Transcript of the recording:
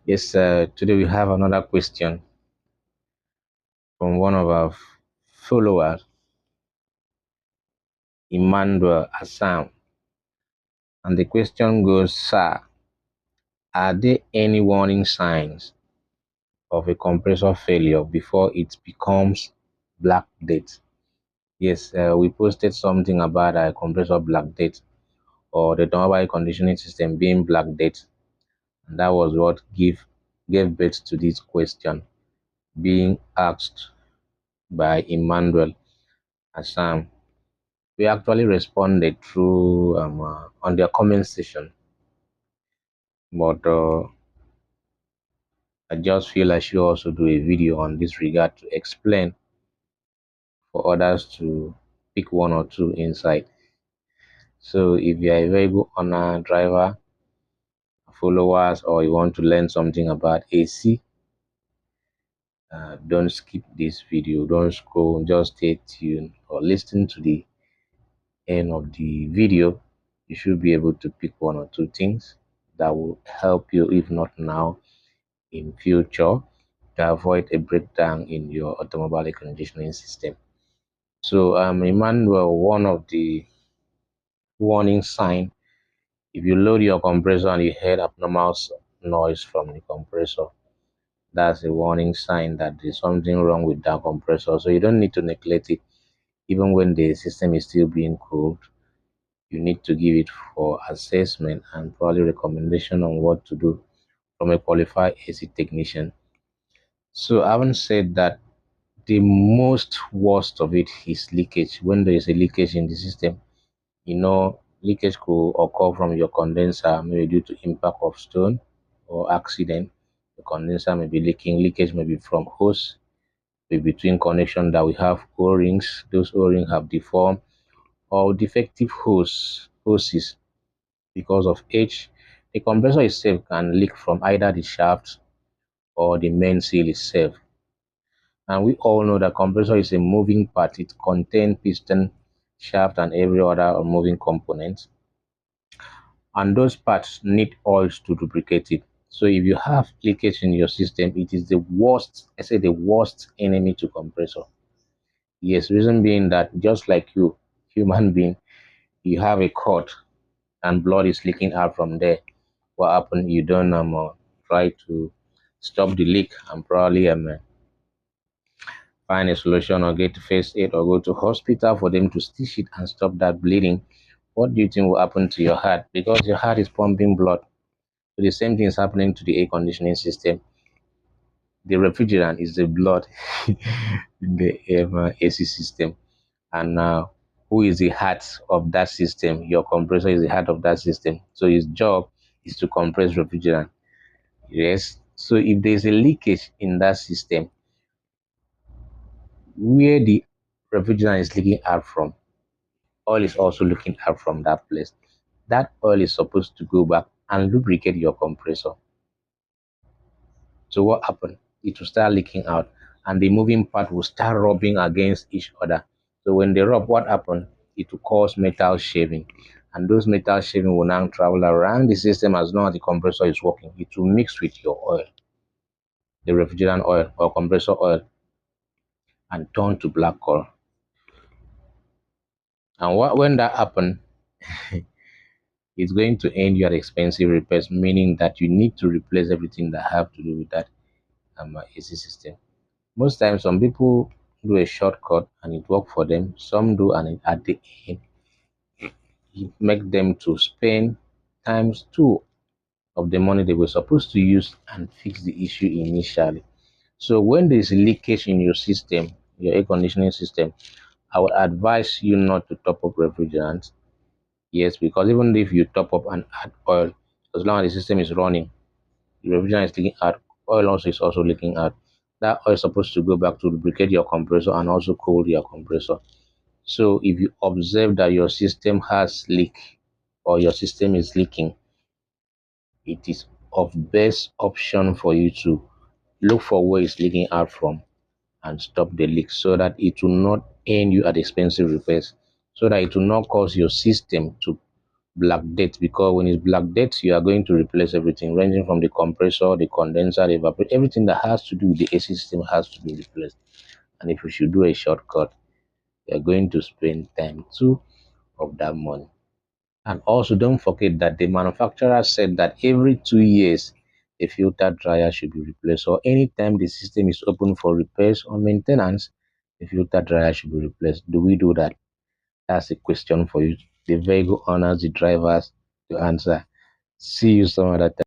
Yes, today we have another question from one of our followers, Emmanuel Assam. And the question goes, Sir, are there any warning signs of a compressor failure before it becomes black date? Yes, we posted something about a compressor black date or the thermal air conditioning system being black date. And that was what gave birth to this question being asked by Emmanuel Assam. We actually responded through on their comment section, but I just feel I should also do a video on this regard to explain for others to pick one or two insight. So if you are a very good owner, driver, followers, or you want to learn something about AC, don't skip this video. Don't scroll. Just stay tuned or listen to the end of the video. You should be able to pick one or two things that will help you, if not now, in future, to avoid a breakdown in your automobile air conditioning system. So, Emmanuel, one of the warning sign, if you load your compressor and you hear abnormal noise from the compressor, that's a warning sign that there's something wrong with that compressor. So you don't need to neglect it, even when the system is still being cooled. You need to give it for assessment and probably recommendation on what to do from a qualified AC technician. So, having said that, the most worst of it is leakage. When there is a leakage in the system, leakage could occur from your condenser, maybe due to impact of stone or accident. The condenser may be leaking. Leakage may be from hose, maybe between connection that we have O-rings. Those O-rings have deformed, or defective hoses because of age. The compressor itself can leak from either the shaft or the main seal itself. And we all know that compressor is a moving part. It contains piston, shaft, and every other moving component. And those parts need oils to lubricate it. So if you have leakage in your system, it is the worst, I say the worst enemy to compressor. Yes, reason being that just like you, human being, you have a cut and blood is leaking out from there. What happened? You don't try to stop the leak and probably find a solution or get first aid or go to hospital for them to stitch it and stop that bleeding. What do you think will happen to your heart? Because your heart is pumping blood. So the same thing is happening to the air conditioning system. The refrigerant is the blood in the AC system. And who is the heart of that system? Your compressor is the heart of that system. So his job is to compress refrigerant. Yes. So if there's a leakage in that system, where the refrigerant is leaking out from, oil is also leaking out from that place. That oil is supposed to go back and lubricate your compressor. So what happened? It will start leaking out and the moving part will start rubbing against each other. So when they rub, what happened? It will cause metal shaving. And those metal shaving will now travel around the system as long as the compressor is working. It will mix with your oil, the refrigerant oil or compressor oil, and turn to black color. And when that happens, it's going to end your expensive repairs, meaning that you need to replace everything that have to do with that AC system. Most times, some people do a shortcut and it work for them. Some do, and at the end, it make them to spend times two of the money they were supposed to use and fix the issue initially. So when there is leakage in your system, your air conditioning system, I would advise you not to top up refrigerant. Yes, because even if you top up and add oil, as long as the system is running, the refrigerant is leaking out, oil also is also leaking out. That oil is supposed to go back to lubricate your compressor and also cool your compressor. So if you observe that your system has leak or your system is leaking, it is of best option for you to look for where it's leaking out from and stop the leak so that it will not end you at expensive repairs, so that it will not cause your system to black date, because when it's black date, you are going to replace everything, ranging from the compressor, the condenser, the evaporator, everything that has to do with the AC system has to be replaced. And if you should do a shortcut, you're going to spend time too of that money. And also don't forget that the manufacturer said that every 2 years the filter dryer should be replaced, or anytime the system is open for repairs or maintenance, the filter dryer should be replaced. Do we do that? That's a question for you, the vehicle owners, the drivers, to answer. See you some other time.